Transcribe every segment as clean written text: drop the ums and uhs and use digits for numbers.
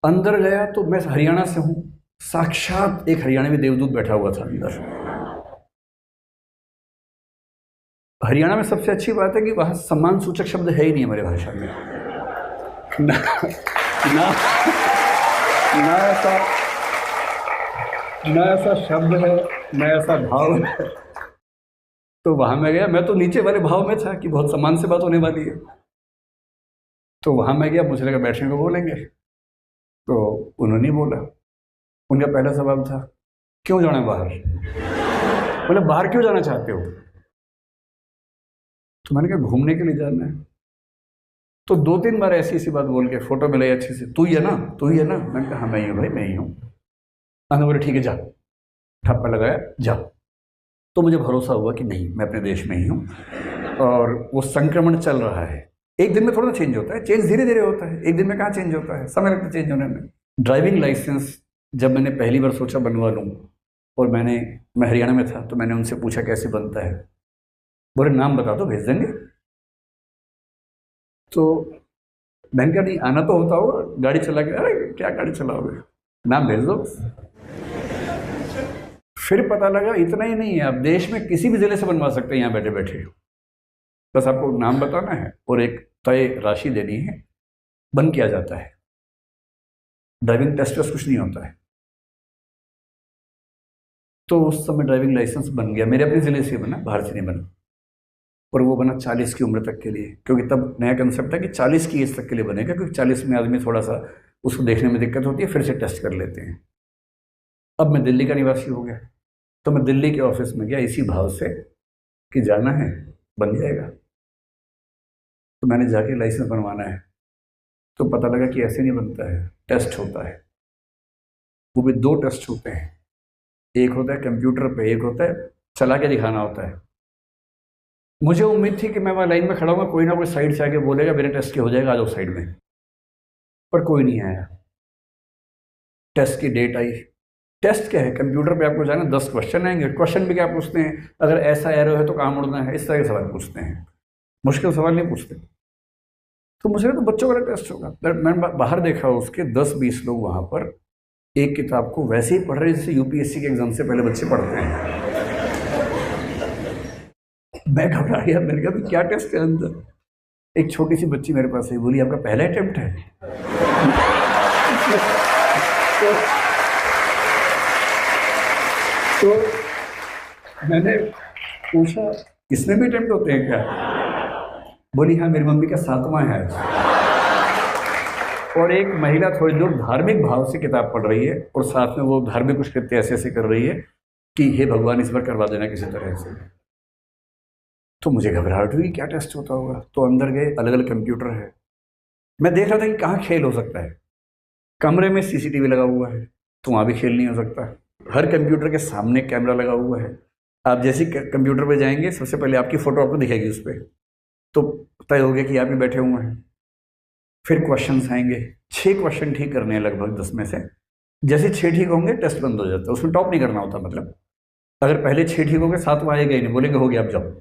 अंदर गया तो मैं हरियाणा से हूं, साक्षात एक हरियाणवी देवदूत बैठा हुआ था अंदर। हरियाणा में सबसे अच्छी बात है कि वहां सम्मान सूचक शब्द है ही नहीं हमारी भाषा में। ना ना ना ऐसा ना ऐसा शब्द है, ना ऐसा भाव है। तो वहां मैं गया, मैं तो नीचे वाले भाव में था कि बहुत सम्मान से बात होने वाली है। तो वहां मैं गया, मुझे लगा बैठने को बोलेंगे, तो उन्होंने नहीं बोला। उनका पहला सवाल था, क्यों जाना है बाहर? बोले, बाहर क्यों जाना चाहते हो? तो मैंने कहा, घूमने के लिए जाना है। तो 2-3 बार ऐसी ऐसी बात बोल के फोटो मिलाई अच्छी से, तू ही है ना, तू ही है ना? मैंने कहा, हाँ मैं ही हूँ भाई, मैं ही हूँ। मैंने बोले, ठीक है जा, ठप्पा लगाया, जा। तो मुझे भरोसा हुआ कि नहीं, मैं अपने देश में ही हूँ और वो संक्रमण चल रहा है। एक दिन में थोड़ा चेंज होता है, चेंज धीरे धीरे होता है, एक दिन में कहाँ चेंज होता है, समय लगता है चेंज होने में। ड्राइविंग लाइसेंस जब मैंने पहली बार सोचा बनवा लूँ, और मैं हरियाणा में था, तो मैंने उनसे पूछा कैसे बनता है। बोले, नाम बता दो, भेज देंगे। तो मैंने कहा, नहीं आना तो होता होगा, गाड़ी चला के। अरे क्या गाड़ी चलाओगे, नाम भेज दो। फिर पता लगा इतना ही नहीं है, आप देश में किसी भी जिले से बनवा सकते हैं यहाँ बैठे बैठे। बस आपको नाम बताना है और एक तय राशि देनी है, बन किया जाता है। ड्राइविंग टेस्ट वेस्ट कुछ नहीं होता है। तो उस समय ड्राइविंग लाइसेंस बन गया, मेरे अपने ज़िले से बना, बाहर से नहीं बना। और वो बना 40 की उम्र तक के लिए, क्योंकि तब नया कंसेप्ट है कि 40 की एज तक के लिए बनेगा, क्योंकि 40 में आदमी थोड़ा सा उसको देखने में दिक्कत होती है, फिर से टेस्ट कर लेते हैं। अब मैं दिल्ली का निवासी हो गया, तो मैं दिल्ली के ऑफिस में गया इसी भाव से कि जाना है, बन जाएगा। तो मैंने जाके लाइसेंस बनवाना है, तो पता लगा कि ऐसे नहीं बनता है, टेस्ट होता है। वो भी 2 टेस्ट होते हैं, एक होता है कंप्यूटर पे, एक होता है चला के दिखाना होता है। मुझे उम्मीद थी कि मैं वहाँ लाइन में खड़ा हूँ, कोई ना कोई साइड से आके बोलेगा मेरे टेस्ट के हो जाएगा, आ जाओ साइड में। पर कोई नहीं आया। टेस्ट की डेट आई। टेस्ट क्या है, कंप्यूटर पे आपको जाना, 10 क्वेश्चन आएंगे। क्वेश्चन भी क्या पूछते हैं, अगर ऐसा एरो है तो कहाँ मुड़ना है, इस तरह के सवाल पूछते हैं, मुश्किल सवाल नहीं पूछते। तो मुझे तो बच्चों वाला टेस्ट होगा। मैंने बाहर देखा, उसके 10-20 लोग वहाँ पर एक किताब को वैसे ही पढ़ रहे जैसे यूपीएससी के एग्जाम से पहले बच्चे पढ़ते हैं। मैं घबरा गया, मैंने कहा क्या टेस्ट है अंदर। एक छोटी सी बच्ची मेरे पास आई, बोली, आपका पहला अटेम्प्ट है? तो मैंने पूछा, इसमें भी अटेम्प्ट होते हैं क्या? बोली, हाँ मेरी मम्मी का 7वां है। और एक महिला थोड़ी दूर धार्मिक भाव से किताब पढ़ रही है, और साथ में वो धार्मिक कुछ कृत्य ऐसे ऐसे कर रही है कि हे भगवान इस बार करवा देना किसी तरह से। तो मुझे घबराहट हुई, क्या टेस्ट होता होगा। तो अंदर गए, अलग अलग कंप्यूटर है। मैं देख रहा था कि कहाँ खेल हो सकता है। कमरे में सीसीटीवी लगा हुआ है, तो वहाँ भी खेल नहीं हो सकता। हर कंप्यूटर के सामने कैमरा लगा हुआ है। आप जैसे कंप्यूटर पे जाएंगे, सबसे पहले आपकी फ़ोटो आपको दिखेगी उस पर, तो तय हो गया कि आप ही बैठे हुए हैं। फिर क्वेश्चंस आएंगे, 6 क्वेश्चन ठीक करने हैं लगभग 10 में से। जैसे 6 ठीक होंगे टेस्ट बंद हो जाता है, उसमें टॉप नहीं करना होता। मतलब अगर पहले 6 ठीक हो गए, 7वां आएगा ही नहीं, बोलेंगे हो गया आप जाओ।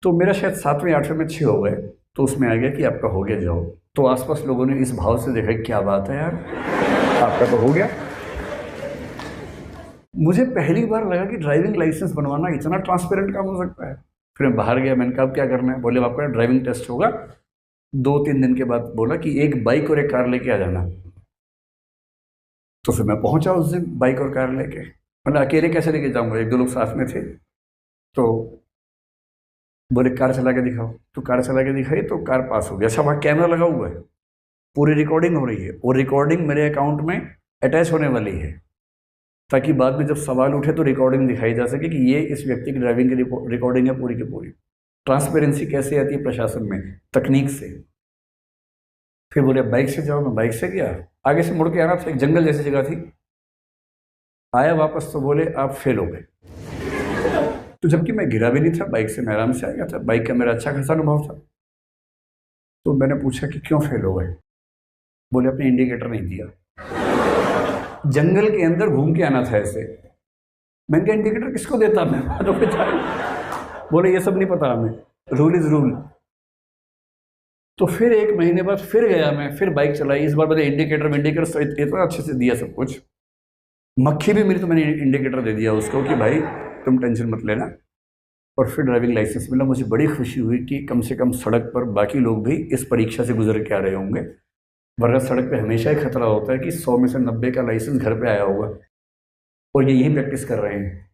तो मेरा शायद 7वें 8वें में 6 हो गए, तो उसमें आ गया कि आपका हो गया, जाओ। तो आसपास लोगों ने इस भाव से देखा, क्या बात है यार, आपका तो हो गया। मुझे पहली बार लगा कि ड्राइविंग लाइसेंस बनवाना इतना ट्रांसपेरेंट काम हो सकता है। फिर मैं बाहर गया, मैंने कहा अब क्या करना है। बोले, आपका ड्राइविंग टेस्ट होगा। 2-3 दिन के बाद बोला कि एक बाइक और एक कार लेके आ जाना। तो फिर मैं पहुंचा उस दिन बाइक और कार लेके। मतलब अकेले कैसे लेके जाऊंगा, 1-2 लोग साथ में थे। तो बोले कार चला के दिखाओ, तो कार चला के दिखाई, तो कार पास हो गया। अच्छा, वहाँ कैमरा लगा हुआ है, पूरी रिकॉर्डिंग हो रही है, और रिकॉर्डिंग मेरे अकाउंट में अटैच होने वाली है, ताकि बाद में जब सवाल उठे तो रिकॉर्डिंग दिखाई जा सके कि ये इस व्यक्ति की ड्राइविंग की रिकॉर्डिंग है पूरी की पूरी। ट्रांसपेरेंसी कैसे आती है प्रशासन में, तकनीक से। फिर बोले बाइक से जाओ, मैं बाइक से गया। आगे से मुड़ के आना था, एक जंगल जैसी जगह थी। आया वापस तो बोले आप फेल हो गए। तो जबकि मैं गिरा भी नहीं था, बाइक से मैं आराम से आ गया था, बाइक का मेरा अच्छा खासा अनुभव था। तो मैंने पूछा कि क्यों फेल हो गए। बोले अपने इंडिकेटर नहीं दिया। जंगल के अंदर घूम के आना था ऐसे। मैंने कहा इंडिकेटर किसको देता मैं? बोले ये सब नहीं पता हमें, रूल इज रूल। तो फिर 1 महीने बाद फिर गया मैं, फिर बाइक चलाई। इस बार मैंने इंडिकेटर इतना अच्छे से दिया सब कुछ, मक्खी भी मिली तो मैंने इंडिकेटर दे दिया उसको कि भाई तुम टेंशन मत लेना। और फिर ड्राइविंग लाइसेंस मिला। मुझे बड़ी खुशी हुई कि कम से कम सड़क पर बाकी लोग भी इस परीक्षा से गुजर के आ रहे होंगे, वरना सड़क पे हमेशा ही खतरा होता है कि 100 में से 90 का लाइसेंस घर पे आया होगा और ये यही प्रैक्टिस कर रहे हैं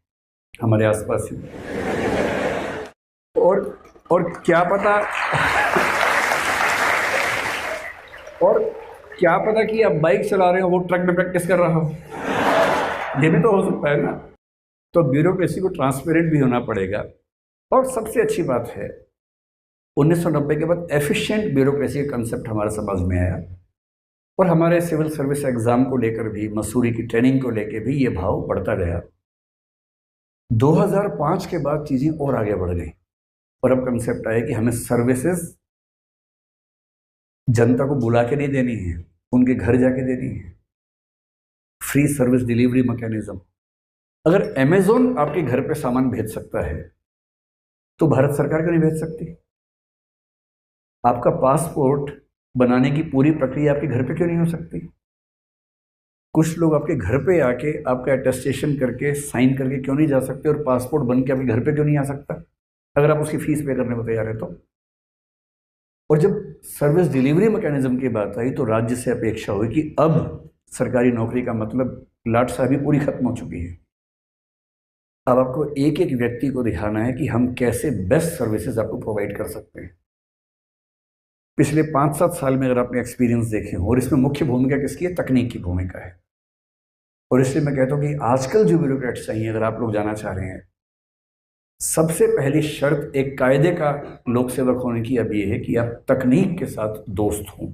हमारे आसपास ही। और क्या पता और क्या पता कि आप बाइक चला रहे हो वो ट्रक में प्रैक्टिस कर रहा हो, ये भी तो हो सकता है ना। तो ब्यूरोक्रेसी को ट्रांसपेरेंट भी होना पड़ेगा। और सबसे अच्छी बात है 1990 के बाद एफिशिएंट ब्यूरोक्रेसी का कंसेप्ट हमारे समाज में आया और हमारे सिविल सर्विस एग्जाम को लेकर भी, मसूरी की ट्रेनिंग को लेकर भी ये भाव बढ़ता गया। 2005 के बाद चीजें और आगे बढ़ गई और अब कंसेप्ट आया कि हमें सर्विसेज जनता को बुला के नहीं देनी है, उनके घर जाके देनी है। Free service delivery mechanism. अगर अमेजोन आपके घर पे सामान भेज सकता है तो भारत सरकार क्यों नहीं भेज सकती? आपका पासपोर्ट बनाने की पूरी प्रक्रिया आपके घर पे क्यों नहीं हो सकती? कुछ लोग आपके घर पे आके आपका अटेस्टेशन करके साइन करके क्यों नहीं जा सकते और पासपोर्ट बन के आपके घर पे क्यों नहीं आ सकता, अगर आप उसकी फीस पे करने को तैयार है तो? और जब सर्विस डिलीवरी मैकेनिज्म की बात आई तो राज्य से अपेक्षा हुई कि अब सरकारी नौकरी का मतलब लाट साहबी पूरी खत्म हो चुकी है। अब आपको एक एक व्यक्ति को दिखाना है कि हम कैसे बेस्ट सर्विसेज आपको प्रोवाइड कर सकते हैं। पिछले 5-7 साल में अगर आपने एक्सपीरियंस देखे हो, और इसमें मुख्य भूमिका किसकी है? तकनीक की भूमिका है। और इसलिए मैं कहता हूं कि आजकल जो ब्यूरोक्रेट्स चाहिए, अगर आप लोग जाना चाह रहे हैं, सबसे पहली शर्त एक कायदे का लोक सेवक होने की अब ये है कि आप तकनीक के साथ दोस्त हों,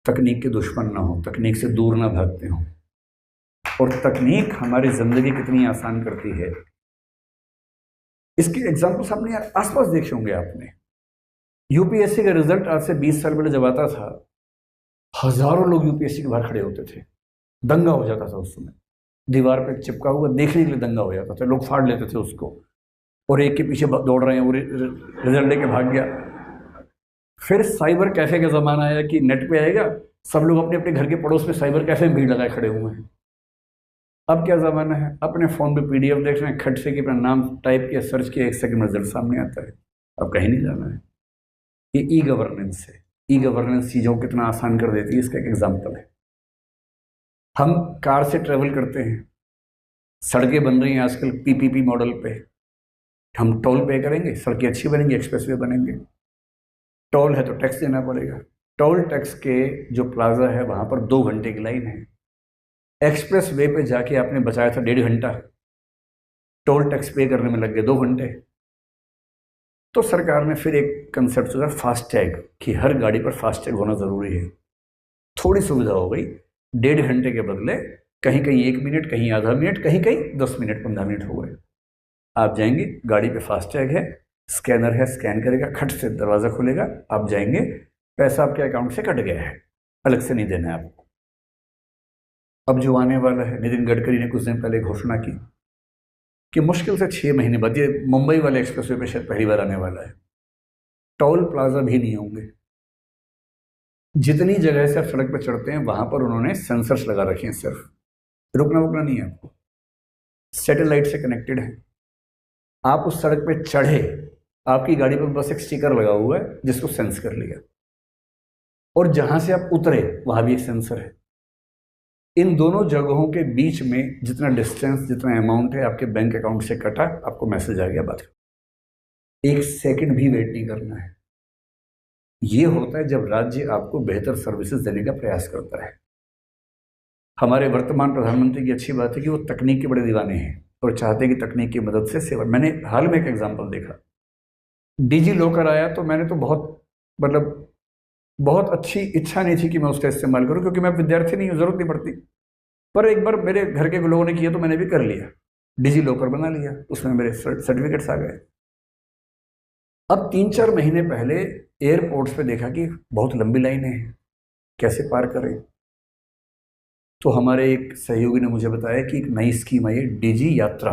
तकनीक के दुश्मन ना हो, तकनीक से दूर ना भागते हों। और तकनीक हमारी जिंदगी कितनी आसान करती है, इसके एग्जाम्पल्स आपने आसपास देखे होंगे। आपने यूपीएससी का रिजल्ट आज से 20 साल पहले जब आता था, हजारों लोग यूपीएससी के बाहर खड़े होते थे, दंगा हो जाता था उस समय। दीवार पे चिपका हुआ देखने के लिए दंगा हो जाता था, लोग फाड़ लेते थे उसको और एक के पीछे दौड़ रहे हैं, वो रिजल्ट लेके भाग गया। फिर साइबर कैफे का जमाना आया कि नेट पे आएगा, सब लोग अपने अपने घर के पड़ोस में साइबर कैफे में भीड़ लगाए खड़े हुए हैं। अब क्या ज़माना है, अपने फ़ोन पे पीडीएफ देख रहे हैं, खट से कि अपना नाम टाइप किया, सर्च किया, 1 सेकंड में रिजल्ट सामने आता है। अब कहीं नहीं जाना है। ये ई गवर्नेंस है। ई गवर्नेंस चीज़ों को कितना आसान कर देती है, इसका एक एग्जाम्पल है। हम कार से ट्रेवल करते हैं, सड़कें बन रही हैं आजकल पीपीपी मॉडल पे। हम टोल पे करेंगे, सड़कें अच्छी बनेंगी, एक्सप्रेसवे बनेंगे। टोल है तो टैक्स देना पड़ेगा। टोल टैक्स के जो प्लाजा है वहाँ पर 2 घंटे की लाइन है। एक्सप्रेस वे पे जाके आपने बचाया था 1.5 घंटा, टोल टैक्स पे करने में लग गए 2 घंटे। तो सरकार ने फिर एक कंसेप्ट सोचा, फास्टैग, कि हर गाड़ी पर फास्टैग होना ज़रूरी है। थोड़ी सुविधा हो गई, 1.5 घंटे के बदले कहीं कहीं 1 मिनट, कहीं आधा मिनट, कहीं कहीं 10 मिनट, 15 मिनट हो गए। आप जाएंगे, गाड़ी पे फास्टैग है, स्कैनर है, स्कैन करेगा, खट से दरवाज़ा खुलेगा, आप जाएंगे, पैसा आपके अकाउंट से कट गया है, अलग से नहीं देना है आपको। अब जो आने वाला है, नितिन गडकरी ने कुछ दिन पहले घोषणा की कि मुश्किल से 6 महीने बाद, ये मुंबई वाले एक्सप्रेसवे पे शायद पहली बार आने वाला है, टोल प्लाजा भी नहीं होंगे। जितनी जगह से आप सड़क पर चढ़ते हैं वहां पर उन्होंने सेंसर्स लगा रखे हैं, सिर्फ रुकना रुकना नहीं है आपको, सैटेलाइट से कनेक्टेड है। आप उस सड़क पे चढ़े, आपकी गाड़ी पर बस एक स्टिकर लगा हुआ है जिसको सेंस कर लिया, और जहां से आप उतरे वहां भी एक सेंसर है। इन दोनों जगहों के बीच में जितना डिस्टेंस, जितना अमाउंट है आपके बैंक अकाउंट से कटा, आपको मैसेज आ गया, बात 1 सेकंड भी वेट नहीं करना है। ये होता है जब राज्य आपको बेहतर सर्विसेज देने का प्रयास करता है। हमारे वर्तमान प्रधानमंत्री की अच्छी बात है कि वो तकनीक के बड़े दीवाने हैं और चाहते हैं कि तकनीक की मदद से सेवा। मैंने हाल में एक एग्जाम्पल देखा, डिजी लॉकर आया तो मैंने तो बहुत अच्छी इच्छा नहीं थी कि मैं उसका इस्तेमाल करूं, क्योंकि मैं विद्यार्थी नहीं हूं, जरूरत नहीं पड़ती। पर एक बार मेरे घर के लोगों ने किया तो मैंने भी कर लिया, डिजी लॉकर बना लिया, उसमें मेरे सर्टिफिकेट्स आ गए। अब 3-4 महीने पहले एयरपोर्ट्स पे देखा कि बहुत लंबी लाइनें हैं, कैसे पार करें। तो हमारे एक सहयोगी ने मुझे बताया कि एक नई स्कीम आई है, डिजी यात्रा।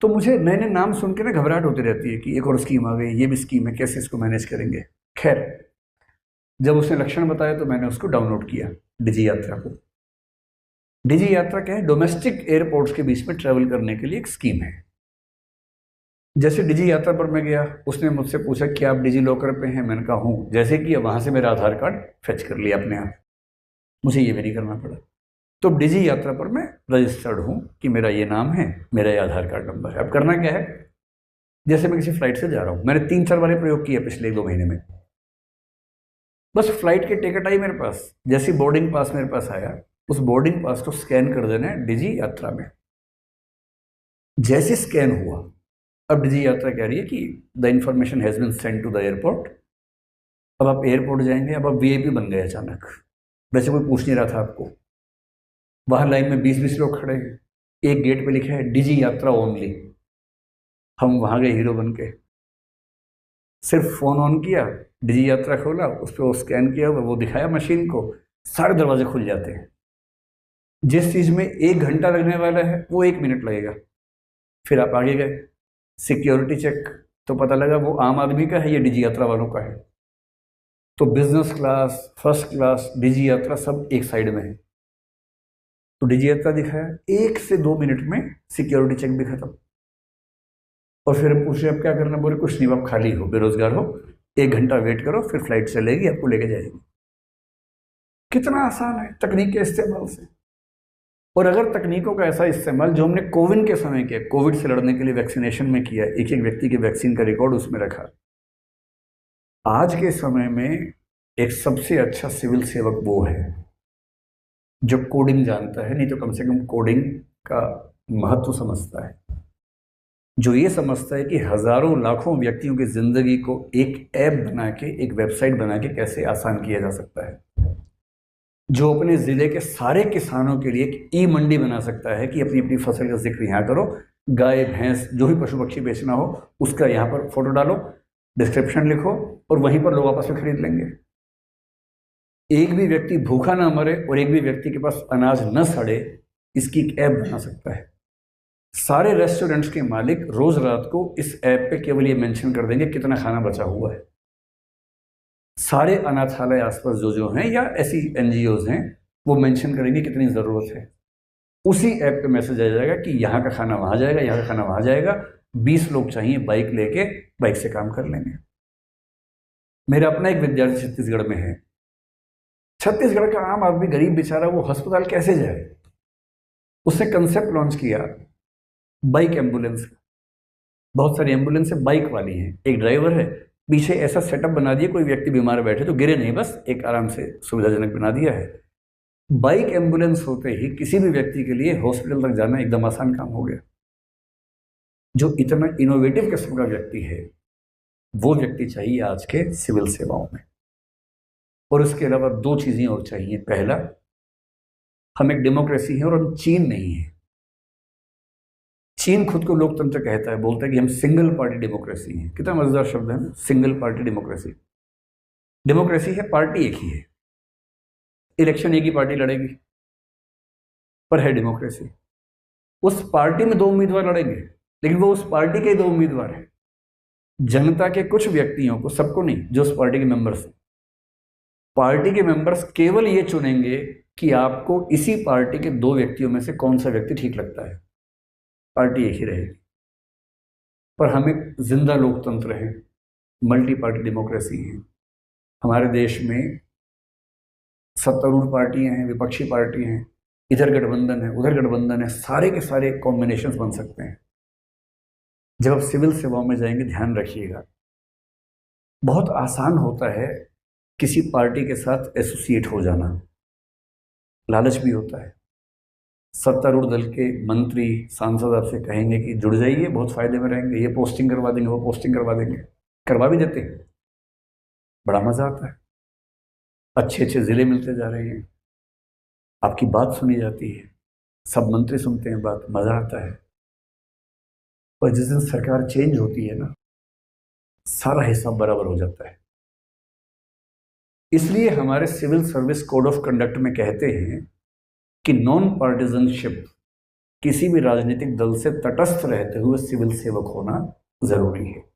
तो मुझे नए नए नाम सुन के ना घबराहट होती रहती है कि एक और स्कीम आ गई, ये भी स्कीम है, कैसे इसको मैनेज करेंगे। खैर, जब उसने लक्षण बताया तो मैंने उसको डाउनलोड किया, डिजी यात्रा को। डिजी यात्रा क्या है? डोमेस्टिक एयरपोर्ट्स के बीच में ट्रेवल करने के लिए एक स्कीम है। जैसे डिजी यात्रा पर मैं गया, उसने मुझसे पूछा कि आप डिजी लॉकर पे हैं? मैंने कहा हूँ। जैसे कि वहां से मेरा आधार कार्ड फेच कर लिया अपने आप, मुझे ये भी नहीं करना पड़ा। तो डिजी यात्रा पर मैं रजिस्टर्ड हूँ कि मेरा ये नाम है, मेरा ये आधार कार्ड नंबर है। अब करना क्या है, जैसे मैं किसी फ्लाइट से जा रहा हूँ, मैंने 3-4 बार प्रयोग किया पिछले 1-2 महीने में। बस फ्लाइट की टिकट आई मेरे पास, जैसी बोर्डिंग पास मेरे पास आया, उस बोर्डिंग पास को स्कैन कर देना है डिजी यात्रा में। जैसे स्कैन हुआ, अब डिजी यात्रा कह रही है कि the information has been send to the airport. अब आप एयरपोर्ट जाएंगे, अब आप वीआईपी बन गए अचानक। वैसे कोई पूछ नहीं रहा था आपको, वहां लाइन में 20-20 लोग खड़े हैं, एक गेट पे लिखा है डिजी यात्रा ओनली। हम वहां गए हीरो बन के, सिर्फ फोन ऑन किया, डिजी यात्रा खोला, उस पर वो स्कैन किया हुआ वो दिखाया मशीन को, सारे दरवाजे खुल जाते हैं। जिस चीज में 1 घंटा लगने वाला है वो 1 मिनट लगेगा। फिर आप आगे गए, सिक्योरिटी चेक, तो पता लगा वो आम आदमी का है, ये डिजी यात्रा वालों का है। तो बिजनेस क्लास, फर्स्ट क्लास, डिजी यात्रा सब एक साइड में है। तो डिजी यात्रा दिखाया, 1 से 2 मिनट में सिक्योरिटी चेक भी खत्म। और फिर हम पूछ रहे अब क्या करना, बोले कुछ नहीं, आप खाली हो, बेरोजगार हो, 1 घंटा वेट करो, फिर फ्लाइट चलेगी, आपको लेके जाएगी। कितना आसान है तकनीक के इस्तेमाल से। और अगर तकनीकों का ऐसा इस्तेमाल जो हमने कोविड के समय किया, कोविड से लड़ने के लिए वैक्सीनेशन में किया, एक एक व्यक्ति के वैक्सीन का रिकॉर्ड उसमें रखा, आज के समय में एक सबसे अच्छा सिविल सेवक वो है जो कोडिंग जानता है, नहीं तो कम से कम कोडिंग का महत्व समझता है, जो ये समझता है कि हजारों लाखों व्यक्तियों की जिंदगी को एक ऐप बना के, एक वेबसाइट बना के कैसे आसान किया जा सकता है, जो अपने जिले के सारे किसानों के लिए एक ई मंडी बना सकता है कि अपनी अपनी फसल का जिक्र यहाँ करो, गाय भैंस जो भी पशु पक्षी बेचना हो उसका यहाँ पर फोटो डालो, डिस्क्रिप्शन लिखो, और वहीं पर लोग आपस में खरीद लेंगे। एक भी व्यक्ति भूखा ना मरे और एक भी व्यक्ति के पास अनाज न सड़े, इसकी एक ऐप बना सकता है। सारे रेस्टोरेंट्स के मालिक रोज रात को इस ऐप पे केवल ये मेंशन कर देंगे कितना खाना बचा हुआ है। सारे अनाथालय आसपास जो जो हैं या ऐसी एनजीओज हैं, वो मेंशन करेंगे कितनी ज़रूरत है। उसी ऐप पे मैसेज आ जाएगा कि यहाँ का खाना वहाँ जाएगा, यहाँ का खाना वहाँ जाएगा, 20 लोग चाहिए, बाइक लेके बाइक से काम कर लेंगे। मेरा अपना एक विद्यार्थी छत्तीसगढ़ में है। छत्तीसगढ़ का आम आदमी, गरीब बेचारा, वो अस्पताल कैसे जाए? उसने कंसेप्ट लॉन्च किया बाइक एम्बुलेंस का। बहुत सारी एम्बुलेंस बाइक वाली हैं, एक ड्राइवर है, पीछे ऐसा सेटअप बना दिया, कोई व्यक्ति बीमार बैठे तो गिरे नहीं, बस एक आराम से सुविधाजनक बना दिया है। बाइक एम्बुलेंस होते ही किसी भी व्यक्ति के लिए हॉस्पिटल तक जाना एकदम आसान काम हो गया। जो इतना इनोवेटिव किस्म का व्यक्ति है, वो व्यक्ति चाहिए आज के सिविल सेवाओं में। और उसके अलावा 2 चीजें और चाहिए। पहला, हम एक डेमोक्रेसी है और हम चीन नहीं है। चीन खुद को लोकतंत्र कहता है, बोलता है कि हम सिंगल पार्टी डेमोक्रेसी हैं। कितना मजेदार शब्द है ना, सिंगल पार्टी डेमोक्रेसी। डेमोक्रेसी है, पार्टी एक ही है, इलेक्शन एक ही पार्टी लड़ेगी, पर है डेमोक्रेसी। उस पार्टी में 2 उम्मीदवार लड़ेंगे, लेकिन वो उस पार्टी के 2 उम्मीदवार हैं। जनता के कुछ व्यक्तियों को, सबको नहीं, जो उस पार्टी के मेंबर्स हैं, पार्टी के मेंबर्स केवल ये चुनेंगे कि आपको इसी पार्टी के 2 व्यक्तियों में से कौन सा व्यक्ति ठीक लगता है। पार्टी एक ही रहेगी। पर हम एक जिंदा लोकतंत्र है, मल्टी पार्टी डेमोक्रेसी है। हमारे देश में सत्तारूढ़ पार्टियां हैं, विपक्षी पार्टियां हैं, इधर गठबंधन है, उधर गठबंधन है, सारे के सारे कॉम्बिनेशंस बन सकते हैं। जब आप सिविल सेवाओं में जाएंगे, ध्यान रखिएगा, बहुत आसान होता है किसी पार्टी के साथ एसोसिएट हो जाना, लालच भी होता है। सत्तारूढ़ दल के मंत्री, सांसद आपसे कहेंगे कि जुड़ जाइए, बहुत फायदे में रहेंगे, ये पोस्टिंग करवा देंगे, वो पोस्टिंग करवा देंगे, करवा भी देते हैं, बड़ा मजा आता है। अच्छे अच्छे जिले मिलते जा रहे हैं, आपकी बात सुनी जाती है, सब मंत्री सुनते हैं बात, मजा आता है। और जिस दिन सरकार चेंज होती है ना, सारा हिसाब बराबर हो जाता है। इसलिए हमारे civil service code of conduct में कहते हैं कि नॉन पार्टिजनशिप किसी भी राजनीतिक दल से तटस्थ रहते हुए सिविल सेवक होना जरूरी है।